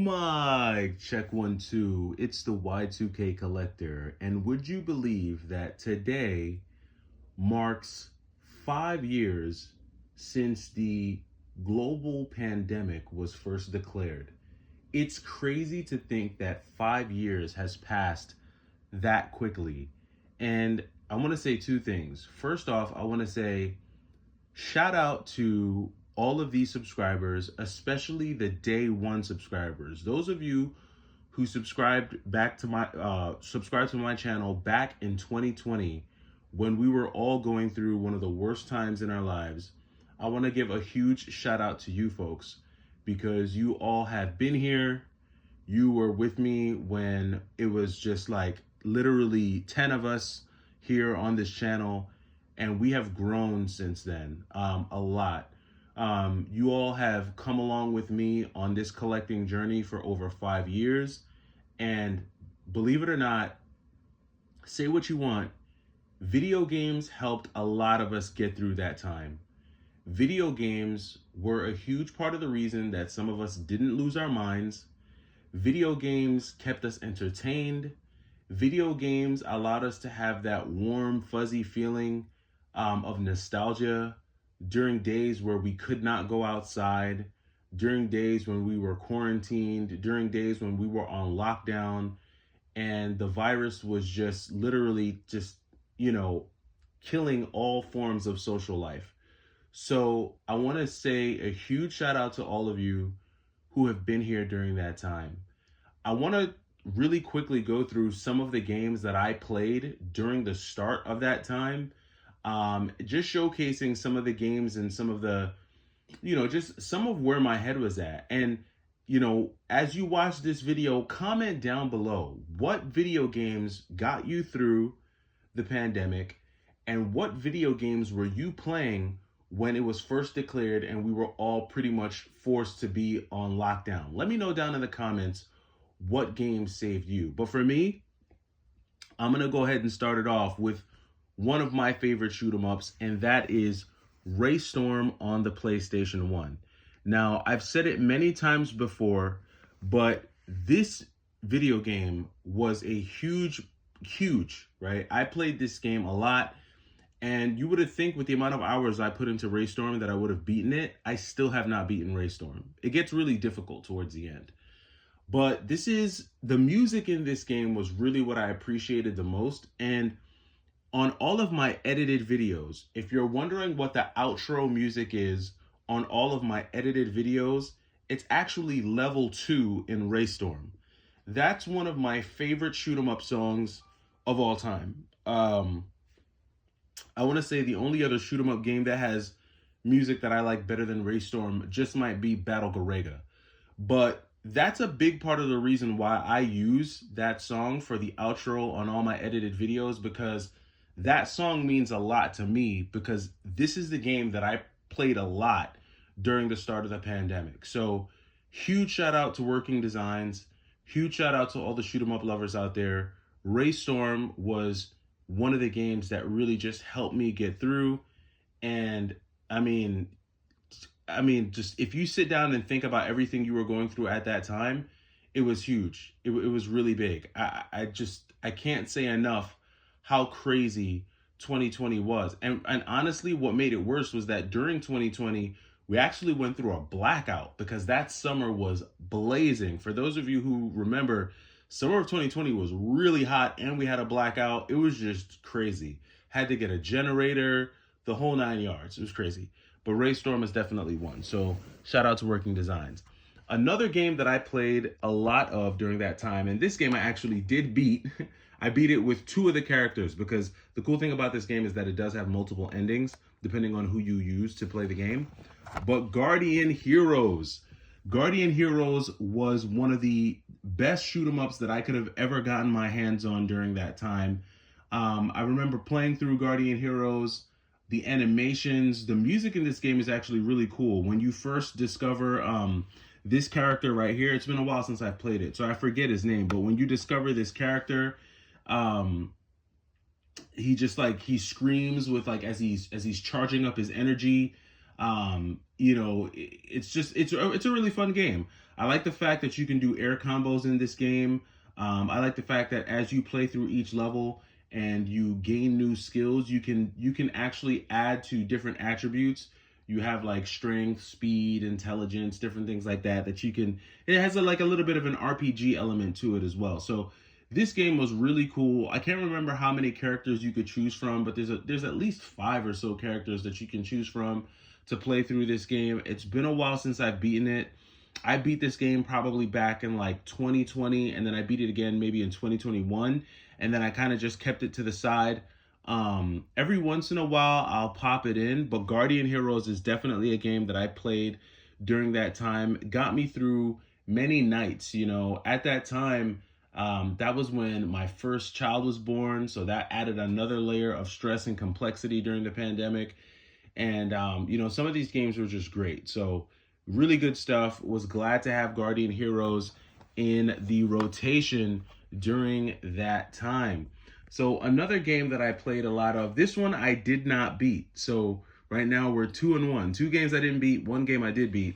Mic, check 1 2. It's the Y2K Collector. And would you believe that today marks 5 years since the global pandemic was first declared? It's crazy to think that 5 years has passed that quickly. And I want to say two things. First off, I want to say shout out to all of these subscribers, especially the day one subscribers. Those of you who subscribed to my channel back in 2020 when we were all going through one of the worst times in our lives. I want to give a huge shout out to you folks because you all have been here. You were with me when it was just like literally 10 of us here on this channel, and we have grown since then a lot. You all have come along with me on this collecting journey for over 5 years. And believe it or not, say what you want, video games helped a lot of us get through that time. Video games were a huge part of the reason that some of us didn't lose our minds. Video games kept us entertained. Video games allowed us to have that warm, fuzzy feeling of nostalgia during days where we could not go outside, during days when we were quarantined, during days when we were on lockdown, and the virus was just literally killing all forms of social life. So I want to say a huge shout out to all of you who have been here during that time. I want to really quickly go through some of the games that I played during the start of that time. Just showcasing some of the games and some of the, just some of where my head was at. And, as you watch this video, comment down below what video games got you through the pandemic and what video games were you playing when it was first declared and we were all pretty much forced to be on lockdown. Let me know down in the comments what games saved you. But for me, I'm going to go ahead and start it off with one of my favorite shoot 'em ups, and that is RayStorm on the PlayStation 1. Now, I've said it many times before, but this video game was a huge, right? I played this game a lot, and you would think with the amount of hours I put into RayStorm that I would have beaten it. I still have not beaten RayStorm. It gets really difficult towards the end. But the music in this game was really what I appreciated the most. And on all of my edited videos, if you're wondering what the outro music is on all of my edited videos, it's actually level 2 in RayStorm. That's one of my favorite shoot 'em up songs of all time. I want to say the only other shoot 'em up game that has music that I like better than RayStorm just might be Battle Garaga. But that's a big part of the reason why I use that song for the outro on all my edited videos, because that song means a lot to me, because this is the game that I played a lot during the start of the pandemic. So huge shout out to Working Designs. Huge shout out to all the shoot 'em up lovers out there. RayStorm was one of the games that really just helped me get through. And I mean, just if you sit down and think about everything you were going through at that time, it was huge. It was really big. I can't say enough how crazy 2020 was. And honestly, what made it worse was that during 2020, we actually went through a blackout because that summer was blazing. For those of you who remember, summer of 2020 was really hot and we had a blackout. It was just crazy. Had to get a generator, the whole 9 yards. It was crazy. But RayStorm is definitely one. So shout out to Working Designs. Another game that I played a lot of during that time, and this game I actually did beat. I beat it with 2 of the characters, because the cool thing about this game is that it does have multiple endings depending on who you use to play the game. But Guardian Heroes. Guardian Heroes was one of the best shoot 'em ups that I could have ever gotten my hands on during that time. I remember playing through Guardian Heroes. The animations, the music in this game is actually really cool. When you first discover this character right here, it's been a while since I've played it, so I forget his name, but when you discover this character, he screams with as he's charging up his energy. It's a really fun game. I like the fact that you can do air combos in this game. I like the fact that as you play through each level and you gain new skills, you can actually add to different attributes. You have like strength, speed, intelligence, different things like that that you can. It has like a little bit of an RPG element to it as well. So this game was really cool. I can't remember how many characters you could choose from, but there's at least 5 or so characters that you can choose from to play through this game. It's been a while since I've beaten it. I beat this game probably back in like 2020, and then I beat it again maybe in 2021, and then I kind of just kept it to the side. Every once in a while, I'll pop it in, but Guardian Heroes is definitely a game that I played during that time. It got me through many nights. At that time, that was when my first child was born, so that added another layer of stress and complexity during the pandemic. And some of these games were just great. So really good stuff. Was glad to have Guardian Heroes in the rotation during that time. So another game that I played a lot of, this one I did not beat. So right now we're 2-1. 2 games I didn't beat, 1 game I did beat,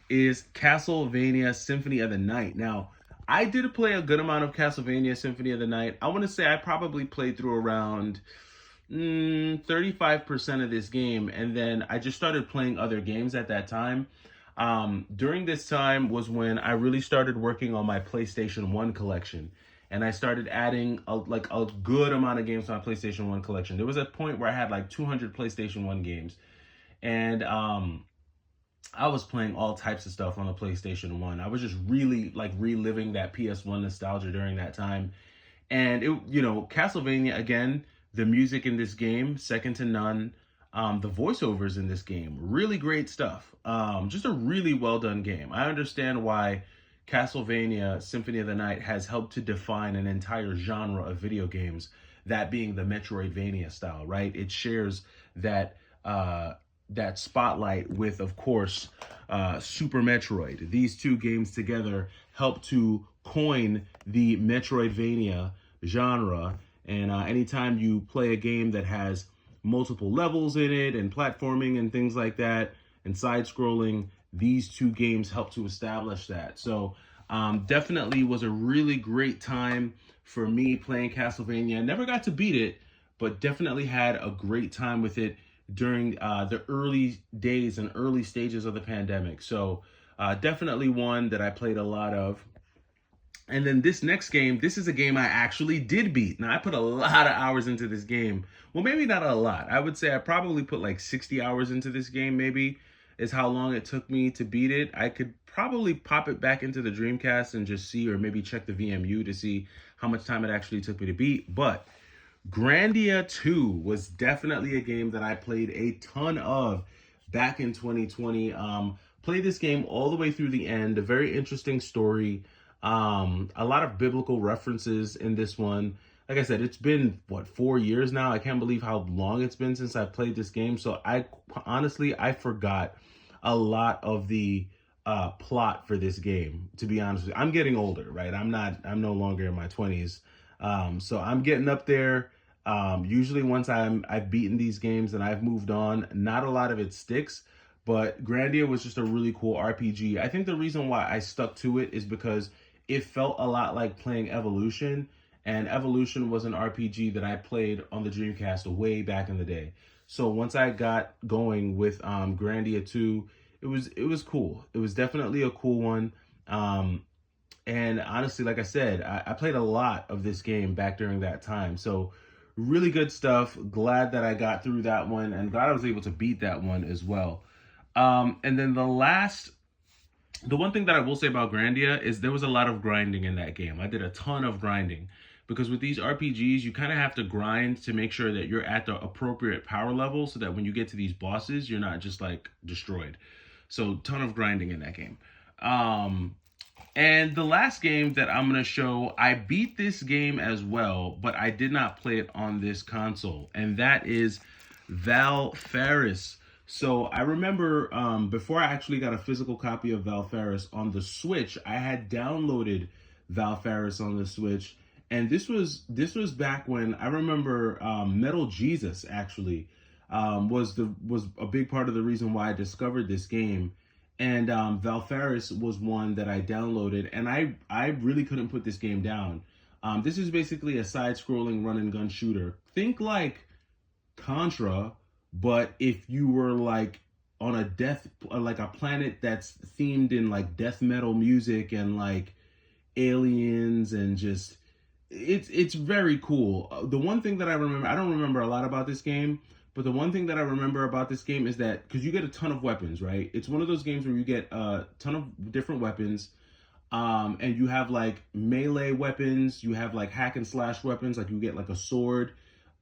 is Castlevania Symphony of the Night. Now, I did play a good amount of Castlevania Symphony of the Night. I want to say I probably played through around 35% of this game, and then I just started playing other games at that time. During this time was when I really started working on my PlayStation 1 collection, and I started adding a good amount of games to my PlayStation 1 collection. There was a point where I had like 200 PlayStation 1 games, and I was playing all types of stuff on the PlayStation 1. I was just really like reliving that PS1 nostalgia during that time. And Castlevania, again, the music in this game, second to none. The voiceovers in this game, really great stuff. Just a really well done game. I understand why Castlevania Symphony of the Night has helped to define an entire genre of video games, that being the Metroidvania style, right? It shares that that spotlight with, of course, Super Metroid. These 2 games together help to coin the Metroidvania genre. And anytime you play a game that has multiple levels in it and platforming and things like that and side scrolling, these 2 games help to establish that. So definitely was a really great time for me playing Castlevania. Never got to beat it, but definitely had a great time with it during the early days and early stages of the pandemic. So definitely one that I played a lot of. And then this next game, this is a game I actually did beat. Now, I put a lot of hours into this game. Well, maybe not a lot. I would say I probably put like 60 hours into this game, maybe, is how long it took me to beat it. I could probably pop it back into the Dreamcast and just see, or maybe check the VMU to see how much time it actually took me to beat. But Grandia 2 was definitely a game that I played a ton of back in 2020. Played this game all the way through the end. A very interesting story. A lot of biblical references in this one. Like I said, it's been 4 years now. I can't believe how long it's been since I've played this game. So I forgot a lot of the plot for this game, to be honest with you. I'm getting older, right? I'm no longer in my 20s. So I'm getting up there. Usually once I've beaten these games and I've moved on, not a lot of it sticks. But Grandia was just a really cool RPG. I think the reason why I stuck to it is because it felt a lot like playing Evolution, and Evolution was an RPG that I played on the Dreamcast way back in the day. So once I got going with Grandia 2, it was cool. It was definitely a cool one. And honestly, like I said, I played a lot of this game back during that time. So really good stuff. Glad that I got through that one, and glad I was able to beat that one as well. And then the one thing that I will say about Grandia is there was a lot of grinding in that game. I did a ton of grinding, because with these RPGs, you kind of have to grind to make sure that you're at the appropriate power level so that when you get to these bosses, you're not just like destroyed. So ton of grinding in that game. And the last game that I'm going to show, I beat this game as well, but I did not play it on this console, and that is Valfaris. So I remember before I actually got a physical copy of Valfaris on the Switch, I had downloaded Valfaris on the Switch, and this was back when I remember Metal Jesus actually was a big part of the reason why I discovered this game. And Valfaris was one that I downloaded, and I really couldn't put this game down. This is basically a side-scrolling run-and-gun shooter. Think like Contra, but if you were like on a like a planet that's themed in like death metal music and like aliens and just it's very cool. The one thing that I remember, I don't remember a lot about this game, but the one thing that I remember about this game is that because you get a ton of weapons, right? It's one of those games where you get a ton of different weapons. And you have like melee weapons, you have like hack and slash weapons, like you get like a sword,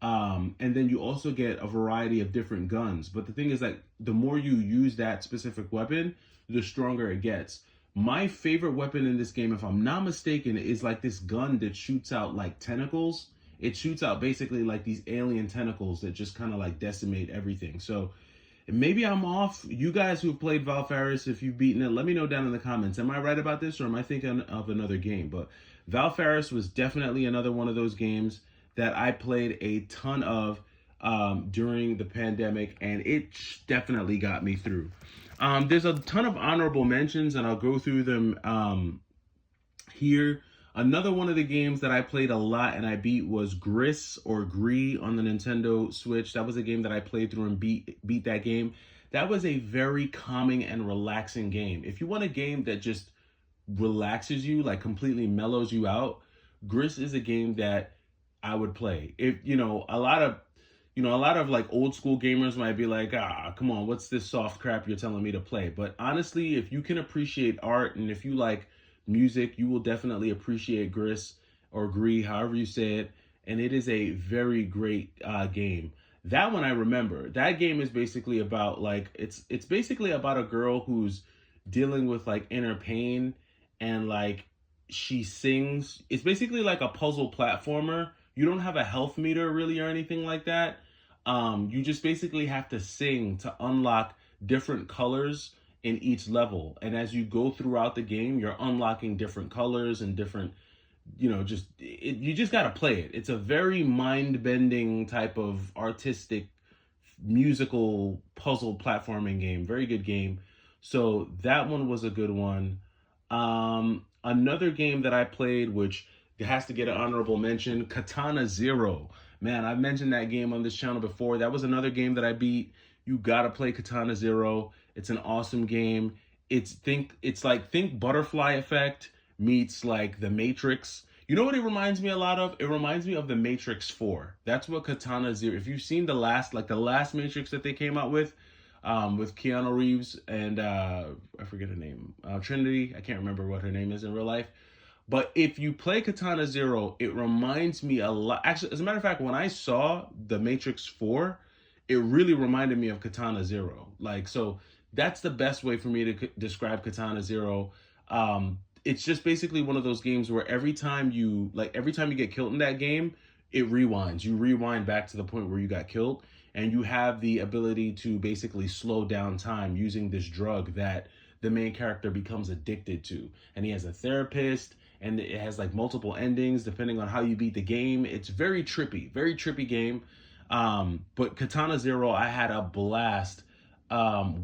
and then you also get a variety of different guns. But the thing is that the more you use that specific weapon, the stronger it gets. My favorite weapon in this game, if I'm not mistaken, is like this gun that shoots out like tentacles. It shoots out basically like these alien tentacles that just kind of like decimate everything. So maybe I'm off. You guys who've played Valfaris, if you've beaten it, let me know down in the comments. Am I right about this, or am I thinking of another game? But Valfaris was definitely another one of those games that I played a ton of during the pandemic, and it definitely got me through. There's a ton of honorable mentions, and I'll go through them here. Another one of the games that I played a lot and I beat was Gris or Gree on the Nintendo Switch. That was a game that I played through and beat that game. That was a very calming and relaxing game. If you want a game that just relaxes you, like completely mellows you out, Gris is a game that I would play. If a lot of like old school gamers might be like, come on, what's this soft crap you're telling me to play? But honestly, if you can appreciate art and if you like music, you will definitely appreciate Gris or Gree, however you say it. And it is a very great game. That one I remember. That game is basically about like it's basically about a girl who's dealing with like inner pain, and like she sings. It's basically like a puzzle platformer. You don't have a health meter really or anything like that. You just basically have to sing to unlock different colors in each level. And as you go throughout the game, you're unlocking different colors and different, you just got to play it. It's a very mind-bending type of artistic musical puzzle platforming game. Very good game. So that one was a good one. Another game that I played, which has to get an honorable mention, Katana Zero. Man, I've mentioned that game on this channel before. That was another game that I beat. You gotta play Katana Zero. It's an awesome game. It's like Butterfly Effect meets like The Matrix. You know what it reminds me a lot of? It reminds me of The Matrix 4. That's what Katana Zero. If you've seen the last Matrix that they came out with Keanu Reeves and I forget her name, Trinity. I can't remember what her name is in real life. But if you play Katana Zero, it reminds me a lot. Actually, as a matter of fact, when I saw The Matrix 4, it really reminded me of Katana Zero. Like, so that's the best way for me to describe Katana Zero. It's just basically one of those games where every time you get killed in that game, it rewinds. You rewind back to the point where you got killed, and you have the ability to basically slow down time using this drug that the main character becomes addicted to. And he has a therapist, and it has like multiple endings depending on how you beat the game. It's very trippy game. But Katana Zero, I had a blast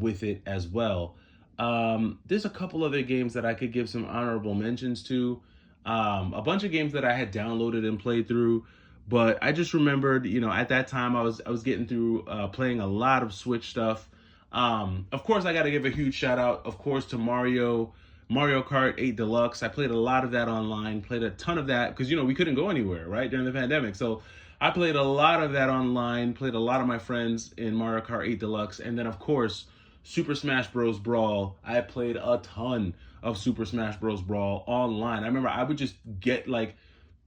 with it as well. There's a couple other games that I could give some honorable mentions to. A bunch of games that I had downloaded and played through, but I just remembered, at that time I was getting through playing a lot of Switch stuff. Of course, I got to give a huge shout out, of course, to Mario Kart 8 Deluxe. I played a lot of that online, played a ton of that because, we couldn't go anywhere, right, during the pandemic. So I played a lot of that online, played a lot of my friends in Mario Kart 8 Deluxe. And then, of course, Super Smash Bros. Brawl. I played a ton of Super Smash Bros. Brawl online. I remember I would just get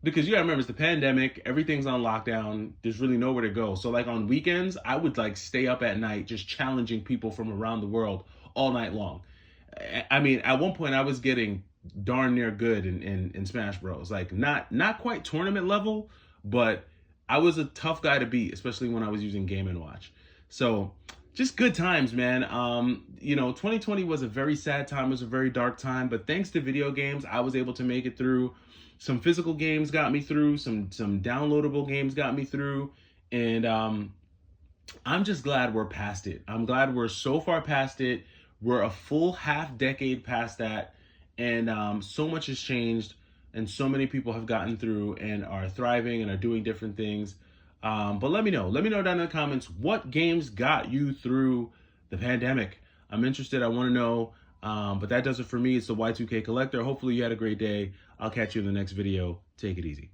because you gotta remember, it's the pandemic, everything's on lockdown, there's really nowhere to go. So like on weekends, I would stay up at night just challenging people from around the world all night long. I mean, at one point I was getting darn near good in Smash Bros. Like not quite tournament level, but I was a tough guy to beat, especially when I was using Game & Watch. So just good times, man. 2020 was a very sad time. It was a very dark time, but thanks to video games, I was able to make it through. Some physical games got me through. Some downloadable games got me through. And I'm just glad we're past it. I'm glad we're so far past it. We're a full half decade past that, and so much has changed, and so many people have gotten through and are thriving and are doing different things. But let me know. Let me know down in the comments what games got you through the pandemic. I'm interested. I want to know. But that does it for me. It's the Y2K Collector. Hopefully you had a great day. I'll catch you in the next video. Take it easy.